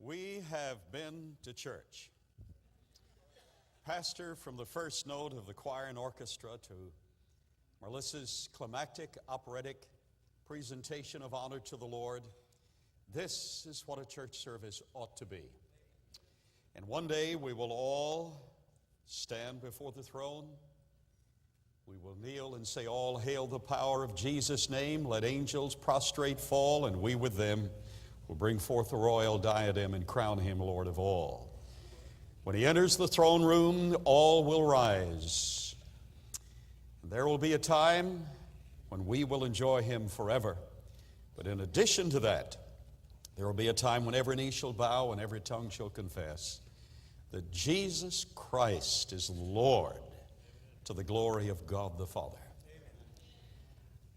We have been to church. Pastor, from the first note of the choir and orchestra to Melissa's climactic operatic presentation of honor to the Lord, this is what a church service ought to be. And one day we will all stand before the throne. We will kneel and say, "All hail the power of Jesus' name. Let angels prostrate fall, and we with them will bring forth the royal diadem and crown him Lord of all." When he enters the throne room, all will rise. There will be a time when we will enjoy him forever. But in addition to that, there will be a time when every knee shall bow and every tongue shall confess that Jesus Christ is Lord, to the glory of God the Father.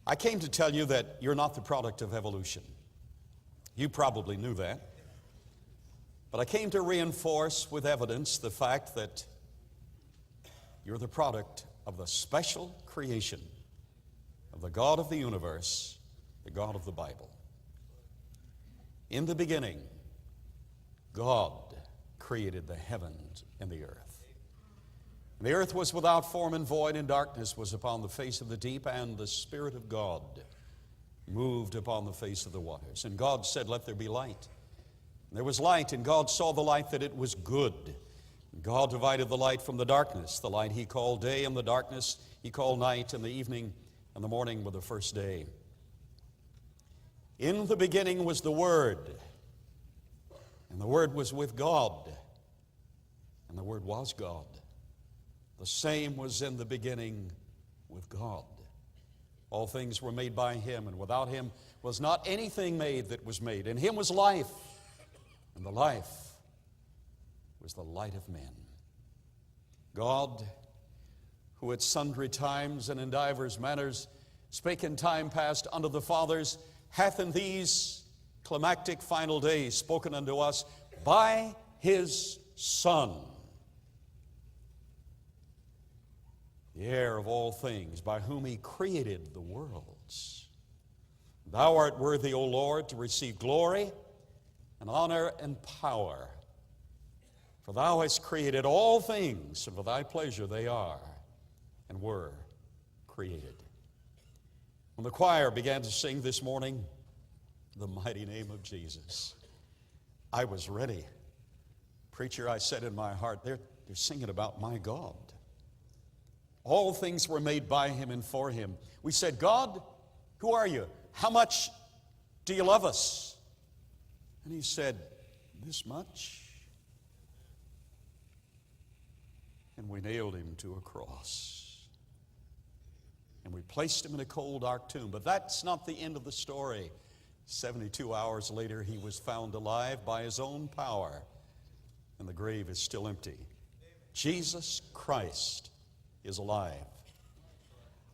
I came to tell you that you're not the product of evolution. You probably knew that. But I came to reinforce with evidence the fact that you're the product of the special creation of the God of the universe, the God of the Bible. In the beginning, God created the heavens and the earth. And the earth was without form and void, and darkness was upon the face of the deep, and the Spirit of God moved upon the face of the waters. And God said, "Let there be light." And there was light, and God saw the light that it was good. And God divided the light from the darkness. The light he called day, and the darkness he called night, and the evening and the morning were the first day. In the beginning was the Word, and the Word was with God, and the Word was God. The same was in the beginning with God. All things were made by him, and without him was not anything made that was made. In him was life, and the life was the light of men. God, who at sundry times and in divers manners spake in time past unto the fathers, hath in these climactic final days spoken unto us by his Son, the heir of all things, by whom he created the worlds. Thou art worthy, O Lord, to receive glory and honor and power. For thou hast created all things, and for thy pleasure they are and were created. When the choir began to sing this morning, "The mighty name of Jesus," I was ready. "Preacher," I said in my heart, they're singing about my God. All things were made by him and for him. We said, "God, who are you? How much do you love us?" And he said, "This much." And we nailed him to a cross. And we placed him in a cold, dark tomb. But that's not the end of the story. 72 hours later, he was found alive by his own power, and the grave is still empty. Jesus Christ is alive.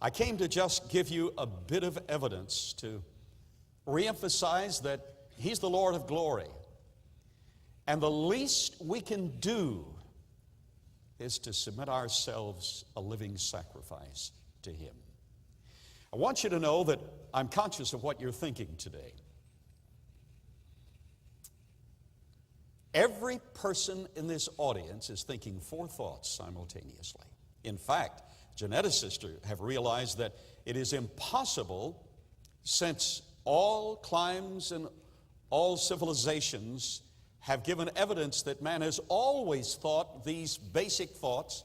I came to just give you a bit of evidence to reemphasize that he's the Lord of glory. And the least we can do is to submit ourselves a living sacrifice to him. I want you to know that I'm conscious of what you're thinking today. Every person in this audience is thinking four thoughts simultaneously. In fact, geneticists have realized that it is impossible, since all climes and all civilizations have given evidence that man has always thought these basic thoughts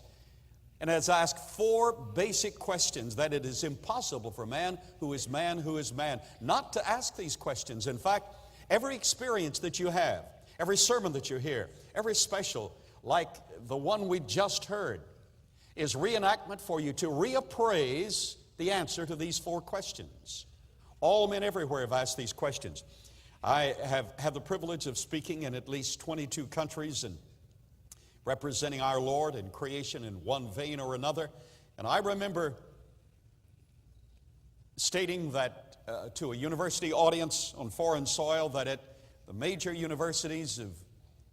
and has asked four basic questions, that it is impossible for man who is man, not to ask these questions. In fact, every experience that you have, every sermon that you hear, every special, like the one we just heard, is reenactment for you to reappraise the answer to these four questions. All men everywhere have asked these questions. I have had the privilege of speaking in at least 22 countries and representing our Lord and creation in one vein or another. And I remember stating that to a university audience on foreign soil, that at the major universities in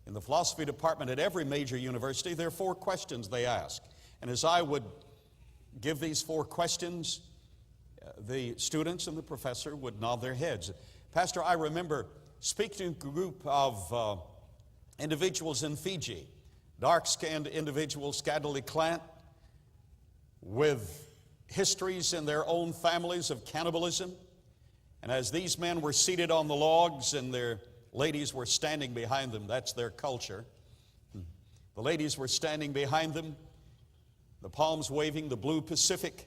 the philosophy department at every major university, there are four questions they ask. And as I would give these four questions, the students and the professor would nod their heads. Pastor, I remember speaking to a group of individuals in Fiji, dark-skinned individuals, scantily clad, with histories in their own families of cannibalism. And as these men were seated on the logs and their ladies were standing behind them, that's their culture. The ladies were standing behind them, the palms waving, the blue Pacific.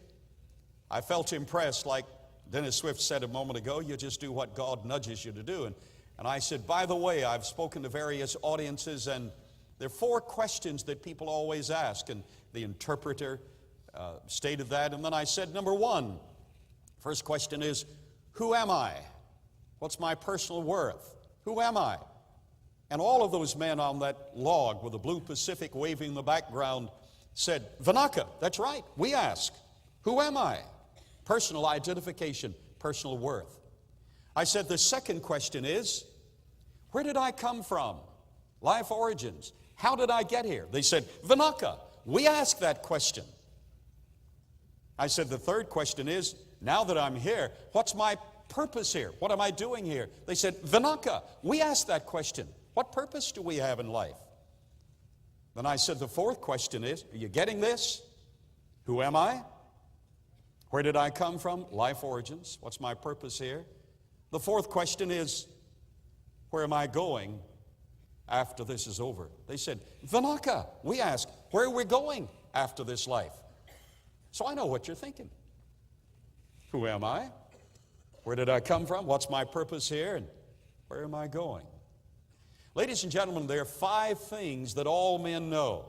I felt impressed, like Dennis Swift said a moment ago, you just do what God nudges you to do. And I said, by the way, I've spoken to various audiences, and there are 4 questions that people always ask, and the interpreter stated that. And then I said, number 1, first question is, who am I? What's my personal worth? Who am I? And all of those men on that log with the blue Pacific waving in the background said, Vinaka, that's right, we ask, who am I? Personal identification, personal worth. I said, the second question is, where did I come from? Life origins. How did I get here? They said, Vinaka, we ask that question. I said, the third question is, now that I'm here, what's my purpose here? What am I doing here? They said, Vinaka, we ask that question. What purpose do we have in life? Then I said, the fourth question is, are you getting this? Who am I? Where did I come from? Life origins. What's my purpose here? The fourth question is, where am I going after this is over? They said, Vinaka, we ask, where are we going after this life? So I know what you're thinking. Who am I? Where did I come from? What's my purpose here? And where am I going? Ladies and gentlemen, there are 5 things that all men know.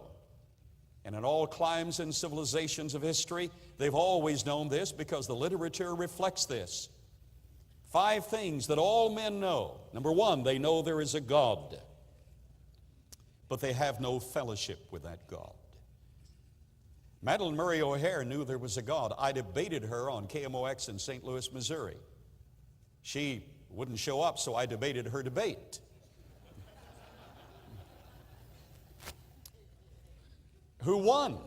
And in all climes and civilizations of history, they've always known this because the literature reflects this. 5 things that all men know. Number 1, they know there is a God, but they have no fellowship with that God. Madeline Murray O'Hare knew there was a God. I debated her on KMOX in St. Louis, Missouri. She wouldn't show up, so I debated her debate. Who won?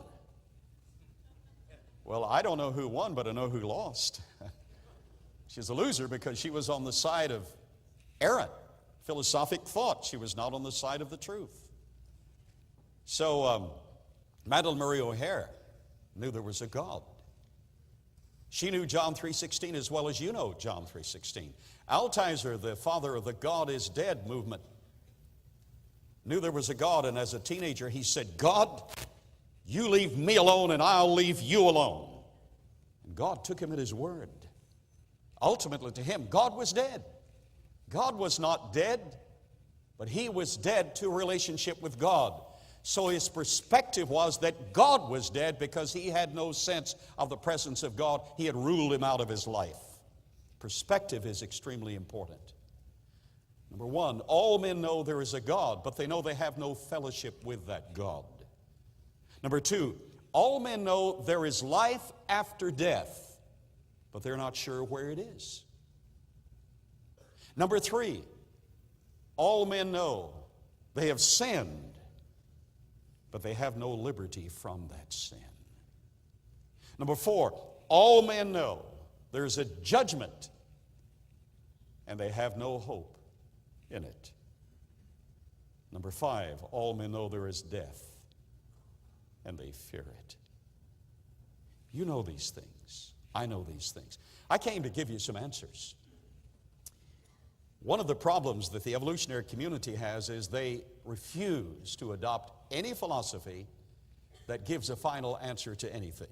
Well, I don't know who won, but I know who lost. She's a loser because she was on the side of errant, philosophic thought. She was not on the side of the truth. So, Madeline Murray O'Hare knew there was a God. She knew John 3:16 as well as you know John 3:16. Altizer, the father of the God is dead movement, knew there was a God, and as a teenager he said, God, you leave me alone and I'll leave you alone. And God took him at his word. Ultimately to him, God was dead. God was not dead, but he was dead to a relationship with God. So his perspective was that God was dead because he had no sense of the presence of God. He had ruled him out of his life. Perspective is extremely important. Number 1, all men know there is a God, but they know they have no fellowship with that God. Number 2, all men know there is life after death, but they're not sure where it is. Number 3, all men know they have sinned, but they have no liberty from that sin. Number 4, all men know there's a judgment, and they have no hope in it. Number 5, all men know there is death, and they fear it. You know these things. I know these things. I came to give you some answers. One of the problems that the evolutionary community has is they refuse to adopt any philosophy that gives a final answer to anything.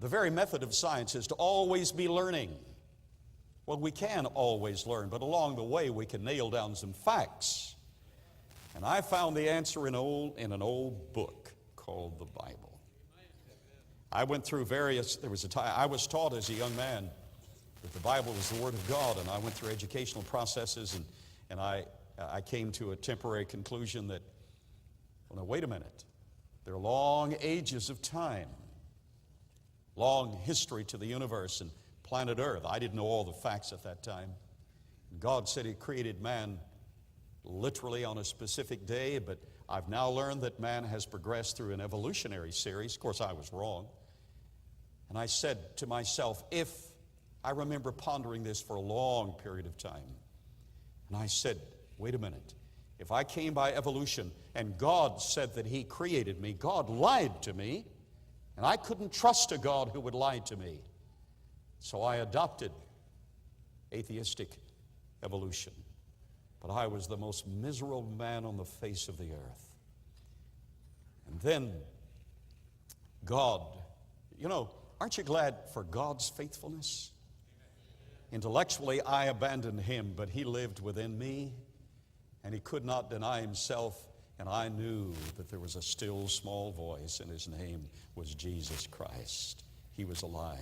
The very method of science is to always be learning. Well, we can always learn, but along the way we can nail down some facts. And I found the answer in an old book called the Bible. I went through there was a time, I was taught as a young man that the Bible was the Word of God, and I went through educational processes, and I came to a temporary conclusion that, well, now wait a minute. There are long ages of time, long history to the universe and planet Earth. I didn't know all the facts at that time. God said He created man literally on a specific day, but I've now learned that man has progressed through an evolutionary series. Of course, I was wrong. And I said to myself, I remember pondering this for a long period of time. And I said, wait a minute. If I came by evolution and God said that He created me, God lied to me, and I couldn't trust a God who would lie to me. So I adopted atheistic evolution. But I was the most miserable man on the face of the earth. And then God, aren't you glad for God's faithfulness? Intellectually, I abandoned Him, but He lived within me, and He could not deny Himself, and I knew that there was a still small voice, and His name was Jesus Christ. He was alive.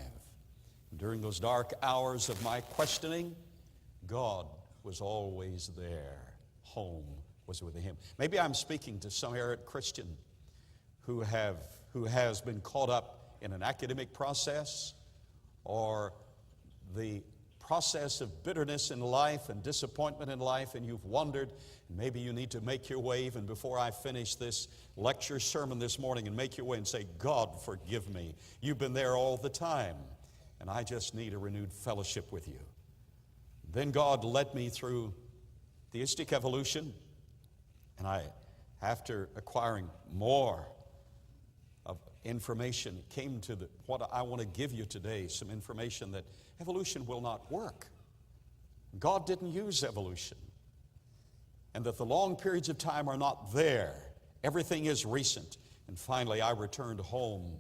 During those dark hours of my questioning, God was always there. Home was with Him. Maybe I'm speaking to some errant Christian who has been caught up in an academic process or the process of bitterness in life and disappointment in life, and you've wondered, maybe you need to make your way even before I finish this lecture sermon this morning, and make your way and say, God, forgive me. You've been there all the time, and I just need a renewed fellowship with you. Then God led me through theistic evolution, and after acquiring more of information, came to what I want to give you today, some information that evolution will not work. God didn't use evolution, and that the long periods of time are not there. Everything is recent. And finally, I returned home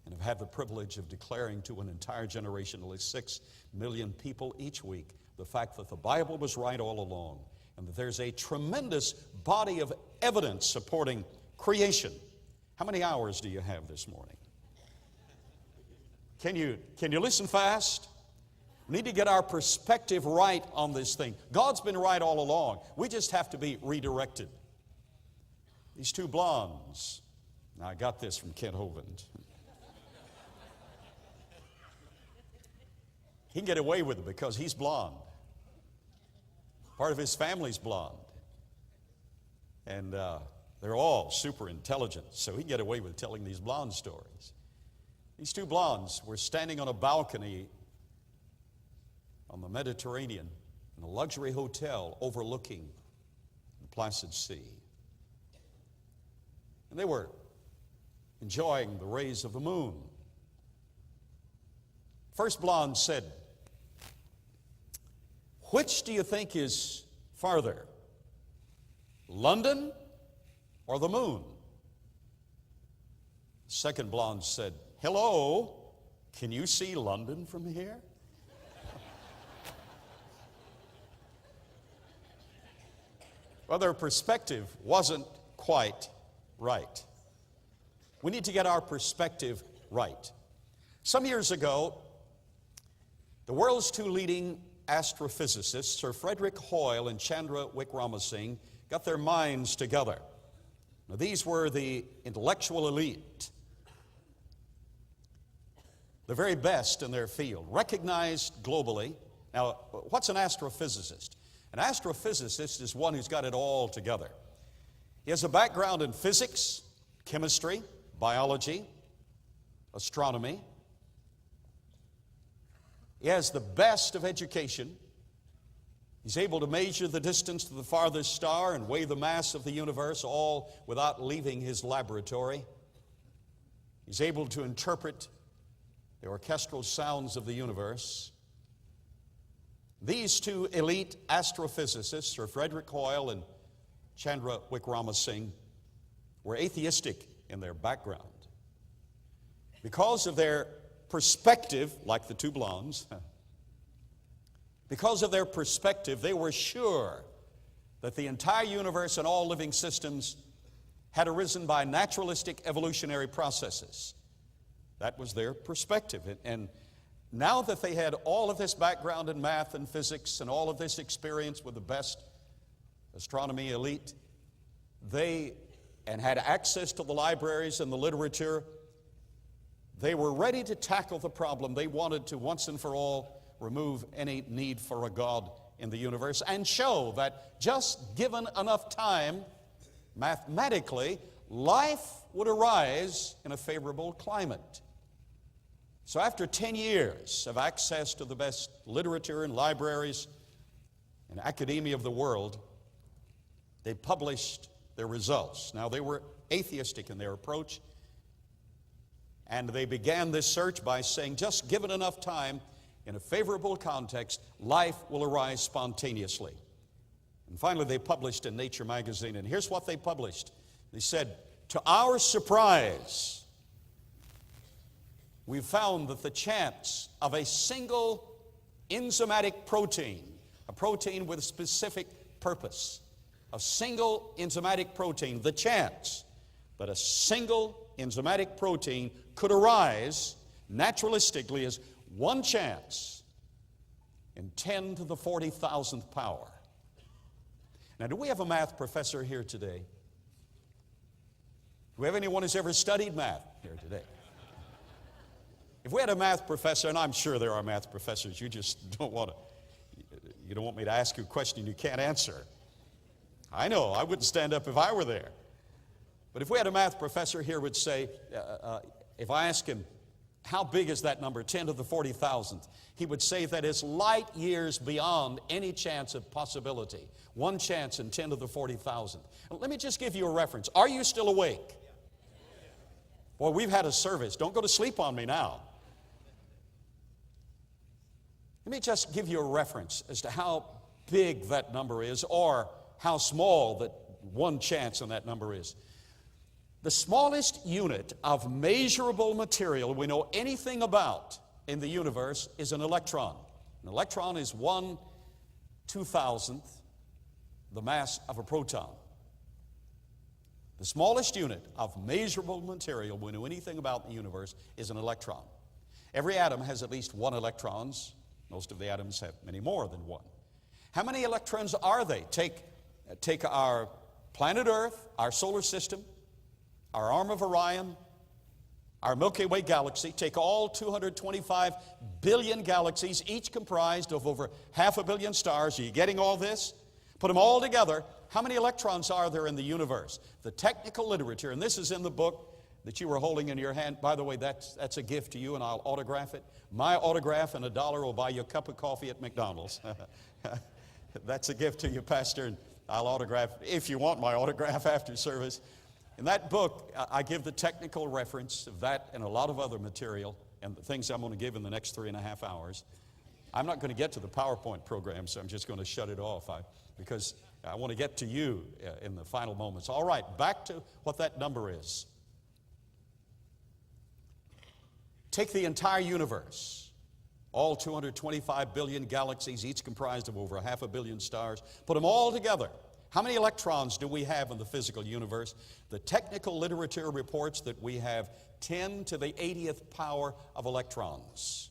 and have had the privilege of declaring to an entire generation, at least 6 million people each week, the fact that the Bible was right all along, and that there's a tremendous body of evidence supporting creation. How many hours do you have this morning? Can you listen fast? We need to get our perspective right on this thing. God's been right all along. We just have to be redirected. These two blondes. Now, I got this from Kent Hovind. He can get away with it because he's blonde. Part of his family's blonde. And they're all super intelligent, so he can get away with telling these blonde stories. These two blondes were standing on a balcony on the Mediterranean in a luxury hotel overlooking the Placid Sea. And they were enjoying the rays of the moon. First blonde said, "Which do you think is farther, London or the moon?" Second blonde said, "Hello, can you see London from here?" Well, their perspective wasn't quite right. We need to get our perspective right. Some years ago, the world's two leading astrophysicists, Sir Frederick Hoyle and Chandra Wickramasinghe, got their minds together. Now, these were the intellectual elite, the very best in their field, recognized globally. Now, what's an astrophysicist? An astrophysicist is one who's got it all together. He has a background in physics, chemistry, biology, astronomy. He has the best of education. He's able to measure the distance to the farthest star and weigh the mass of the universe, all without leaving his laboratory. He's able to interpret the orchestral sounds of the universe. These two elite astrophysicists, Sir Frederick Hoyle and Chandra Wickramasinghe, were atheistic in their background. Because of their perspective, like the two blondes, because of their perspective, they were sure that the entire universe and all living systems had arisen by naturalistic evolutionary processes. That was their perspective. And now that they had all of this background in math and physics and all of this experience with the best astronomy elite, and had access to the libraries and the literature, they were ready to tackle the problem. They wanted to once and for all remove any need for a God in the universe and show that just given enough time, mathematically, life would arise in a favorable climate. So after 10 years of access to the best literature and libraries and academia of the world, They published their results. Now, they were atheistic in their approach, and they began this search by saying, just given enough time, in a favorable context, life will arise spontaneously. And finally, they published in Nature magazine, and here's what they published. They said, to our surprise, we found that the chance of a single enzymatic protein, a protein with a specific purpose, a single enzymatic protein, the chance that a single enzymatic protein could arise naturalistically is one chance in 10 to the 40,000th power. Now, do we have a math professor here today? Do we have anyone who's ever studied math here today? If we had a math professor, and I'm sure there are math professors, you just don't want me to ask you a question you can't answer. I know, I wouldn't stand up if I were there. But if we had a math professor here would say, if I ask him, how big is that number, 10 to the 40,000th? He would say that it's light years beyond any chance of possibility. One chance in 10 to the 40,000th. Let me just give you a reference. Are you still awake? Boy, we've had a service. Don't go to sleep on me now. Let me just give you a reference as to how big that number is, or how small that one chance in that number is. The smallest unit of measurable material we know anything about in the universe is an electron. An electron is 1/2000th the mass of a proton. The smallest unit of measurable material we know anything about in the universe is an electron. Every atom has at least one electron. Most of the atoms have many more than one. How many electrons are they? Take our planet Earth, our solar system, our arm of Orion, our Milky Way galaxy. Take all 225 billion galaxies, each comprised of over 500 million stars. Are you getting all this? Put them all together. How many electrons are there in the universe? The technical literature, and this is in the book that you were holding in your hand. By the way, that's a gift to you, and I'll autograph it. My autograph and $1 will buy you a cup of coffee at McDonald's. That's a gift to you, Pastor, and I'll autograph, if you want my autograph after service. In that book, I give the technical reference of that and a lot of other material and the things I'm going to give in the next 3.5 hours. I'm not going to get to the PowerPoint program, so I'm just going to shut it off because I want to get to you in the final moments. All right, back to what that number is. Take the entire universe, all 225 billion galaxies, each comprised of over 500 million stars. Put them all together. How many electrons do we have in the physical universe? The technical literature reports that we have 10 to the 80th power of electrons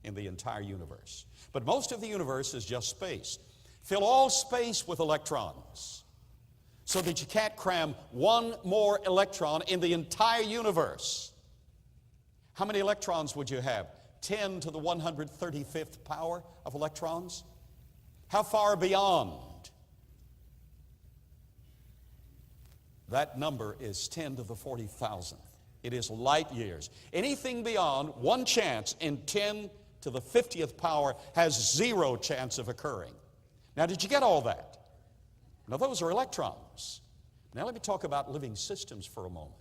in the entire universe. But most of the universe is just space. Fill all space with electrons so that you can't cram one more electron in the entire universe. How many electrons would you have? 10 to the 135th power of electrons? How far beyond? That number is 10 to the 40,000th. It is light years. Anything beyond one chance in 10 to the 50th power has zero chance of occurring. Now, did you get all that? Now, those are electrons. Now, let me talk about living systems for a moment.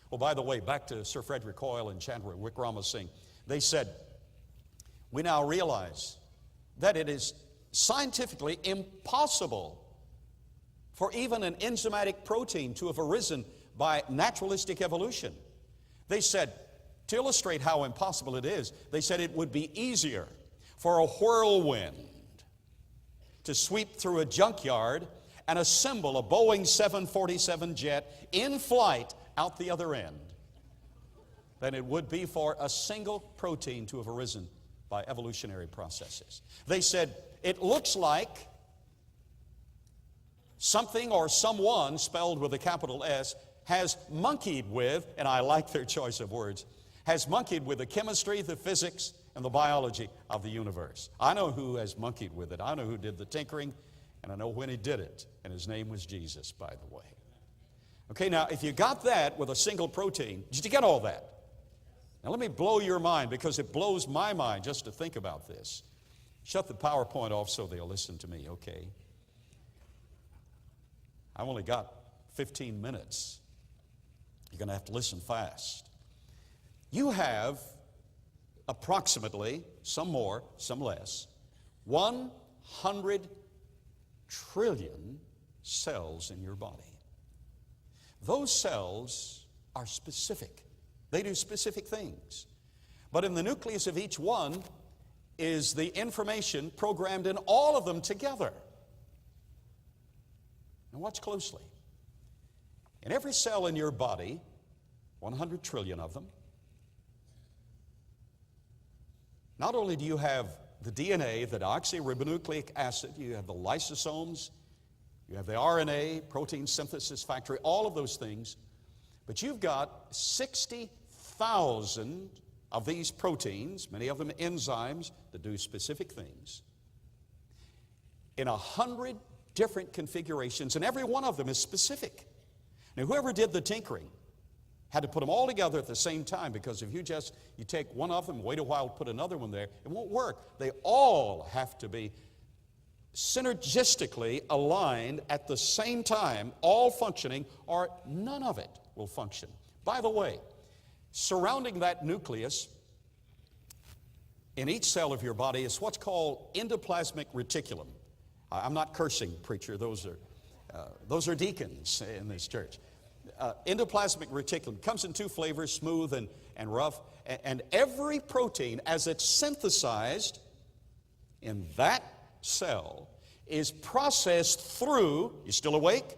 Well, by the way, back to Sir Frederick Hoyle and Chandra Wickramasinghe. They said, we now realize that it is scientifically impossible for even an enzymatic protein to have arisen by naturalistic evolution. They said, to illustrate how impossible it is, they said it would be easier for a whirlwind to sweep through a junkyard and assemble a Boeing 747 jet in flight out the other end than it would be for a single protein to have arisen by evolutionary processes. They said, it looks like something or someone, spelled with a capital S, has monkeyed with, and I like their choice of words, has monkeyed with the chemistry, the physics, and the biology of the universe. I know who has monkeyed with it. I know who did the tinkering, and I know when he did it, and his name was Jesus, by the way. Okay, now, if you got that with a single protein, did you get all that? Now, let me blow your mind, because it blows my mind just to think about this. Shut the PowerPoint off so they'll listen to me, okay? I've only got 15 minutes. You're going to have to listen fast. You have approximately, some more, some less, 100 trillion cells in your body. Those cells are specific. They do specific things. But in the nucleus of each one is the information programmed in all of them together. Now watch closely. In every cell in your body, 100 trillion of them, not only do you have the DNA, the deoxyribonucleic acid, you have the lysosomes, you have the RNA, protein synthesis factory, all of those things, but you've got 60,000 of these proteins, many of them enzymes that do specific things, in 100 different configurations, and every one of them is specific. Now, whoever did the tinkering had to put them all together at the same time, because if you take one of them, wait a while, put another one there, it won't work. They all have to be synergistically aligned at the same time, all functioning, or none of it will function. By the way, surrounding that nucleus in each cell of your body is what's called endoplasmic reticulum. I'm not cursing, preacher. Those are deacons in this church. Endoplasmic reticulum comes in two flavors, smooth and rough. And every protein, as it's synthesized in that cell, is processed through, you still awake?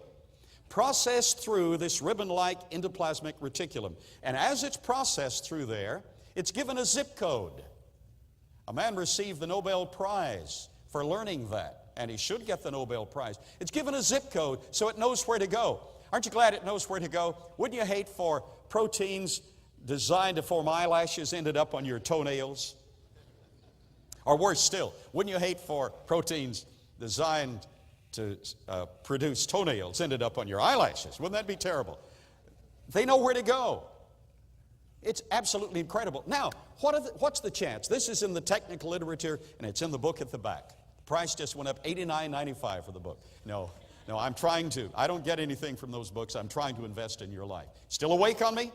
Processed through this ribbon-like endoplasmic reticulum. And as it's processed through there, it's given a zip code. A man received the Nobel Prize for learning that, and he should get the Nobel Prize. It's given a zip code so it knows where to go. Aren't you glad it knows where to go? Wouldn't you hate for proteins designed to form eyelashes ended up on your toenails? Or worse still, wouldn't you hate for proteins designed to produce toenails ended up on your eyelashes? Wouldn't that be terrible? They know where to go. It's absolutely incredible. Now, what's the chance? This is in the technical literature, and it's in the book at the back. The price just went up $89.95 for the book. No, I'm trying to. I don't get anything from those books. I'm trying to invest in your life. Still awake on me?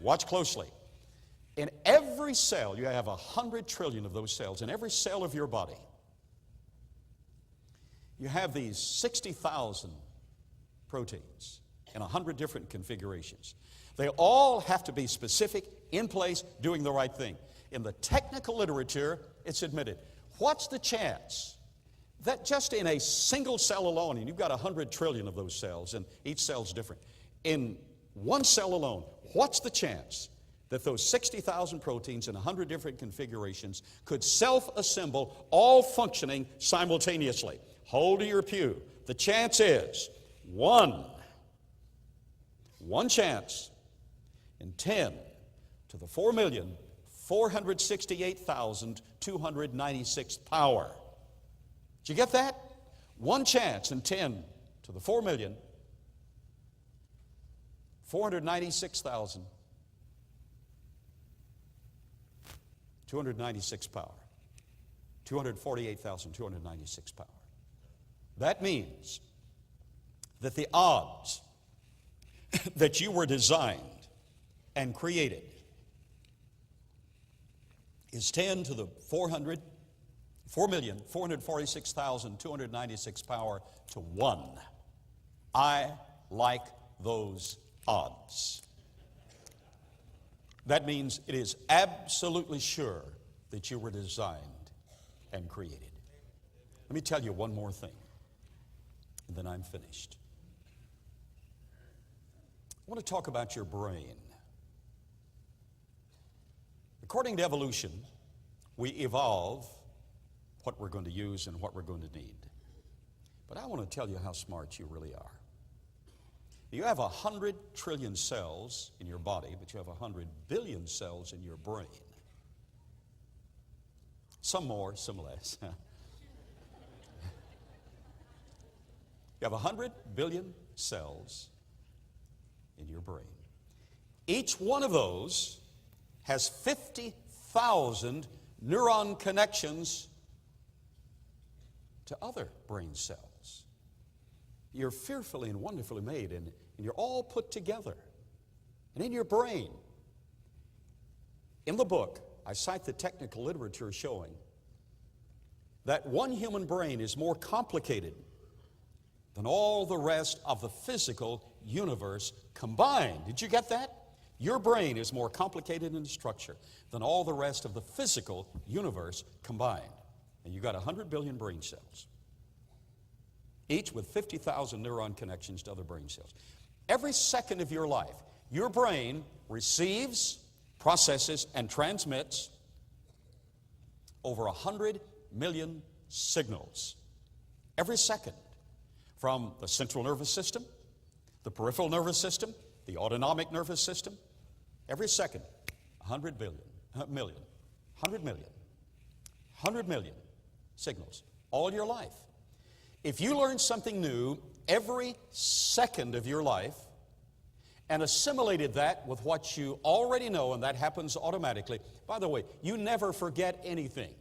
Watch closely. In every cell, you have 100 trillion of those cells. In every cell of your body, you have these 60,000 proteins in 100 different configurations. They all have to be specific, in place, doing the right thing. In the technical literature, it's admitted. What's the chance that just in a single cell alone, and you've got 100 trillion of those cells, and each cell's different, in one cell alone, what's the chance that those 60,000 proteins in 100 different configurations could self-assemble, all functioning simultaneously? Hold to your pew. The chance is one chance in 10 to the 4,468,296 power. Did you get that? One chance in 10 to the 4,496,296 power. 248,296 power. That means that the odds that you were designed and created is 10 to the 4,446,296 power to 1. I like those odds. That means it is absolutely sure that you were designed and created. Let me tell you one more thing, and then I'm finished. I want to talk about your brain. According to evolution, we evolve what we're going to use and what we're going to need. But I want to tell you how smart you really are. You have 100 trillion cells in your body, but you have 100 billion cells in your brain. Some more, some less. You have 100 billion cells in your brain. Each one of those has 50,000 neuron connections to other brain cells. You're fearfully and wonderfully made, and you're all put together. And in your brain, in the book, I cite the technical literature showing that one human brain is more complicated than all the rest of the physical universe combined. Did you get that? Your brain is more complicated in structure than all the rest of the physical universe combined. And you've got 100 billion brain cells, each with 50,000 neuron connections to other brain cells. Every second of your life, your brain receives, processes, and transmits over 100 million signals every second from the central nervous system, the peripheral nervous system, the autonomic nervous system. Every second, 100 million signals all your life. If you learn something new every second of your life and assimilated that with what you already know, and that happens automatically, by the way, you never forget anything.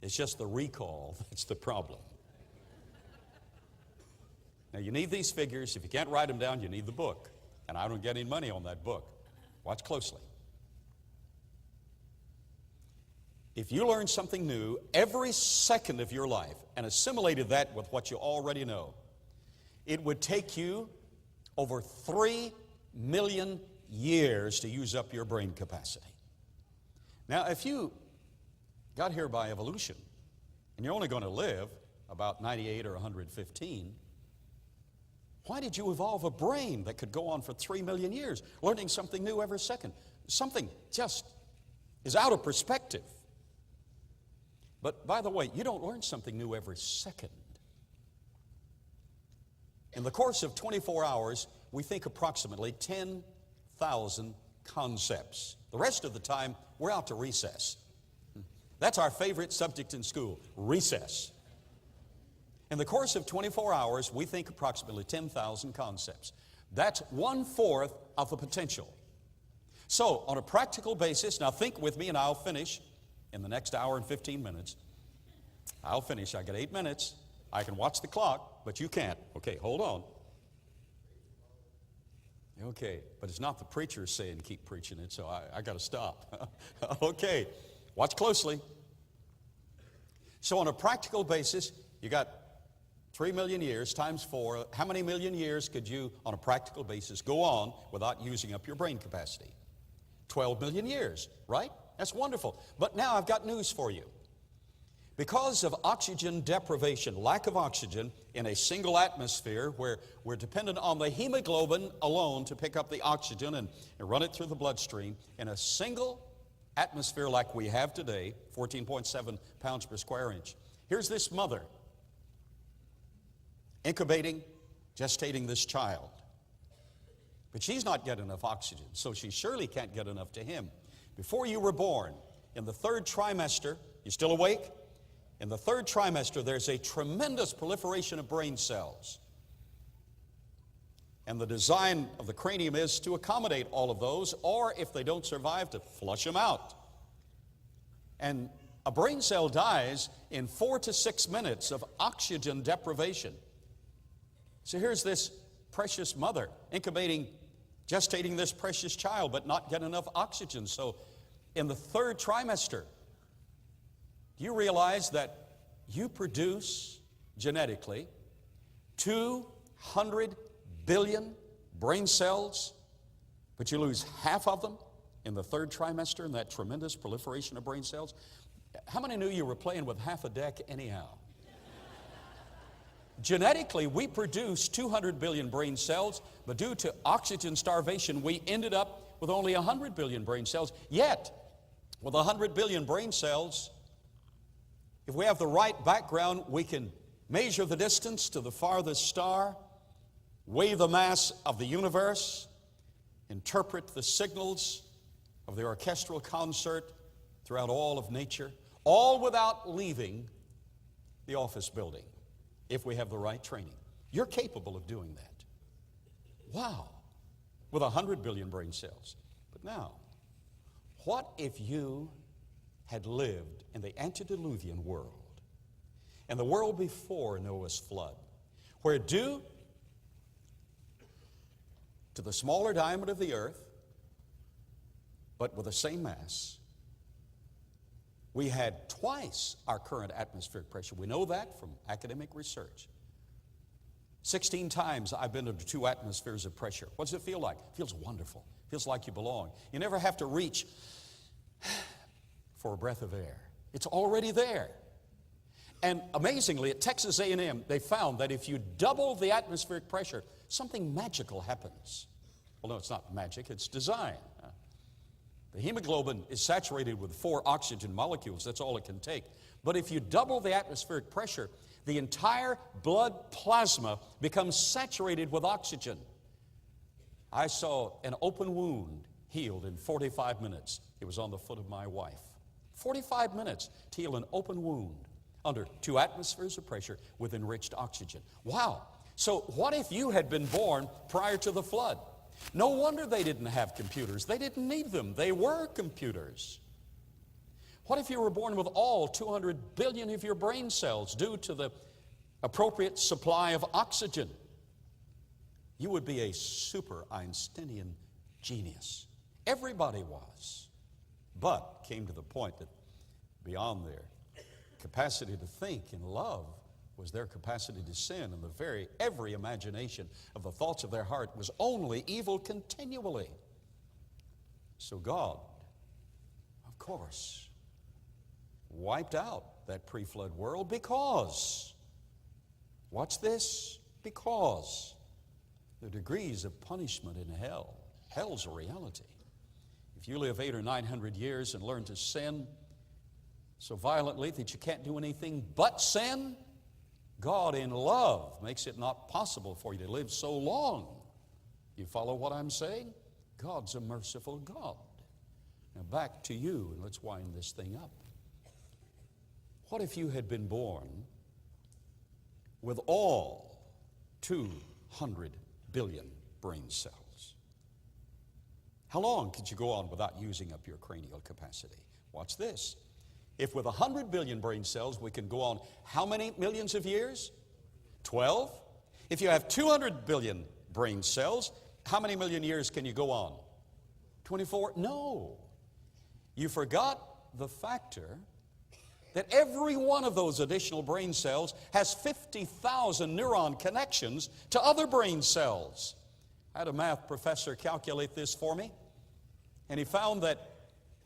It's just the recall that's the problem. Now, you need these figures. If you can't write them down, you need the book. And I don't get any money on that book. Watch closely. If you learn something new every second of your life and assimilated that with what you already know, it would take you over 3 million years to use up your brain capacity. Now, if you got here by evolution, and you're only going to live about 98 or 115, why did you evolve a brain that could go on for 3 million years, learning something new every second? Something just is out of perspective. But by the way, you don't learn something new every second. In the course of 24 hours, we think approximately 10,000 concepts. The rest of the time, we're out to recess. That's our favorite subject in school, recess. In the course of 24 hours, we think approximately 10,000 concepts. That's 1/4 of the potential. So, on a practical basis, now think with me and I'll finish in the next hour and 15 minutes. I'll finish. I got 8 minutes. I can watch the clock, but you can't. Okay, hold on. Okay, but it's not the preacher saying keep preaching it, so I got to stop. Okay, watch closely. So on a practical basis, you got 3 million years times 4. How many million years could you, on a practical basis, go on without using up your brain capacity? 12 million years, right? That's wonderful. But now I've got news for you. Because of oxygen deprivation, lack of oxygen in a single atmosphere where we're dependent on the hemoglobin alone to pick up the oxygen and run it through the bloodstream, in a single atmosphere like we have today, 14.7 pounds per square inch. Here's this mother incubating, gestating this child. But she's not getting enough oxygen, so she surely can't get enough to him. Before you were born, in the 3rd trimester, you still awake? In the 3rd trimester, there's a tremendous proliferation of brain cells. And the design of the cranium is to accommodate all of those, or if they don't survive, to flush them out. And a brain cell dies in 4 to 6 minutes of oxygen deprivation. So here's this precious mother incubating, gestating this precious child, but not getting enough oxygen. So in the 3rd trimester, do you realize that you produce genetically 200 billion brain cells, but you lose half of them in the 3rd trimester in that tremendous proliferation of brain cells? How many knew you were playing with half a deck anyhow? Genetically, we produce 200 billion brain cells, but due to oxygen starvation, we ended up with only 100 billion brain cells. Yet, with 100 billion brain cells, if we have the right background, we can measure the distance to the farthest star, weigh the mass of the universe, interpret the signals of the orchestral concert throughout all of nature, all without leaving the office building, if we have the right training. You're capable of doing that. Wow, with 100 billion brain cells. But now, what if you had lived in the antediluvian world and the world before Noah's flood, where due to the smaller diameter of the earth, but with the same mass, we had twice our current atmospheric pressure. We know that from academic research. 16 times I've been under 2 atmospheres of pressure. What does it feel like? It feels wonderful. It feels like you belong. You never have to reach for a breath of air. It's already there. And amazingly, at Texas A&M, they found that if you double the atmospheric pressure, something magical happens. Well, no, it's not magic, it's design. The hemoglobin is saturated with 4 oxygen molecules. That's all it can take. But if you double the atmospheric pressure, the entire blood plasma becomes saturated with oxygen. I saw an open wound healed in 45 minutes. It was on the foot of my wife. 45 minutes to heal an open wound under 2 atmospheres of pressure with enriched oxygen. Wow. So what if you had been born prior to the flood? No wonder they didn't have computers. They didn't need them. They were computers. What if you were born with all 200 billion of your brain cells due to the appropriate supply of oxygen? You would be a super Einsteinian genius. Everybody was. But came to the point that beyond their capacity to think and love was their capacity to sin, and every imagination of the thoughts of their heart was only evil continually. So God, of course, wiped out that pre-flood world because, watch this, because the degrees of punishment in hell. Hell's a reality. If you live 800 or 900 years and learn to sin so violently that you can't do anything but sin, God in love makes it not possible for you to live so long. You follow what I'm saying? God's a merciful God. Now back to you, and let's wind this thing up. What if you had been born with all 200 billion brain cells? How long could you go on without using up your cranial capacity? Watch this. If with 100 billion brain cells we can go on how many millions of years? 12. If you have 200 billion brain cells, how many million years can you go on? 24? No. You forgot the factor that every one of those additional brain cells has 50,000 neuron connections to other brain cells. I had a math professor calculate this for me, and he found that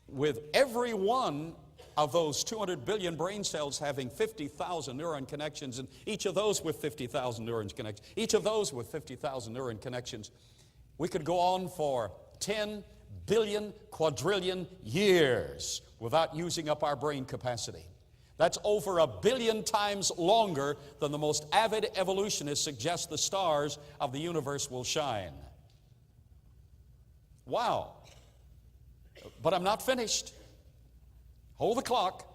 with every one of those 200 billion brain cells having 50,000 neuron connections, and each of those with 50,000 neuron connections, each of those with 50,000 neuron connections, we could go on for 10 billion quadrillion years without using up our brain capacity. That's over 1 billion times longer than the most avid evolutionists suggest the stars of the universe will shine. Wow. But I'm not finished. Hold the clock.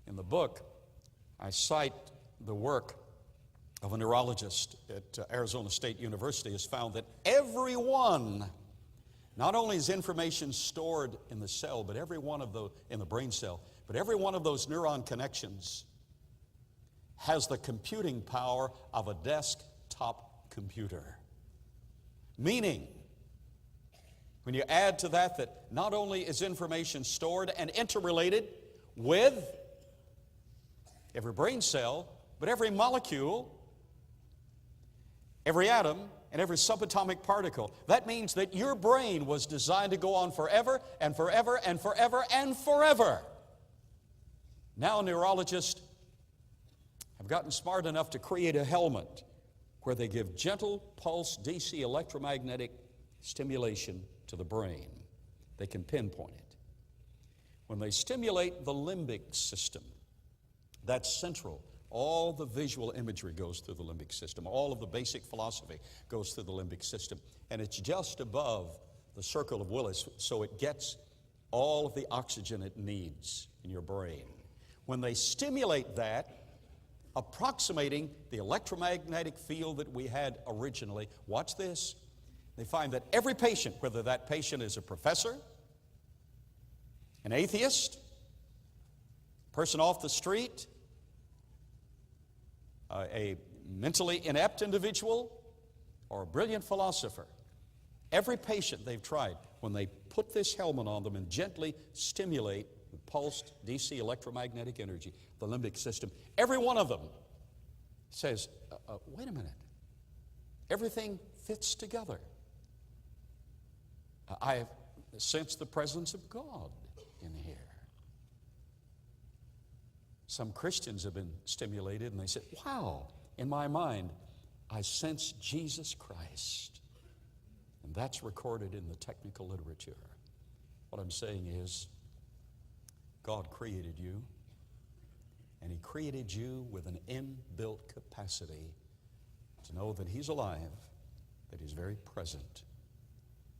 In the book, I cite the work of a neurologist at Arizona State University has found that every one, not only is information stored in the cell, but every one of in the brain cell, but every one of those neuron connections has the computing power of a desktop computer. Meaning, when you add to that not only is information stored and interrelated with every brain cell, but every molecule, every atom, and every subatomic particle. That means that your brain was designed to go on forever and forever and forever and forever. Now neurologists have gotten smart enough to create a helmet where they give gentle pulse DC electromagnetic stimulation to the brain. They can pinpoint it. When they stimulate the limbic system, that's central. All the visual imagery goes through the limbic system. All of the basic philosophy goes through the limbic system. And it's just above the circle of Willis, so it gets all of the oxygen it needs in your brain. When they stimulate that, approximating the electromagnetic field that we had originally, watch this, they find that every patient, whether that patient is a professor, an atheist, Person off the street, a mentally inept individual, or a brilliant philosopher. Every patient they've tried, when they put this helmet on them and gently stimulate with pulsed DC electromagnetic energy, the limbic system, every one of them says, wait a minute, everything fits together. I sense the presence of God in here. Some Christians have been stimulated and they said, wow, in my mind, I sense Jesus Christ. And that's recorded in the technical literature. What I'm saying is, God created you, and He created you with an inbuilt capacity to know that He's alive, that He's very present,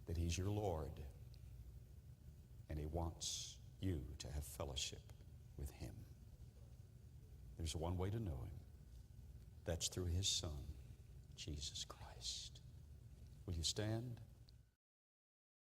that He's your Lord, and He wants you to have fellowship with Him. There's one way to know Him. That's through His Son, Jesus Christ. Will you stand?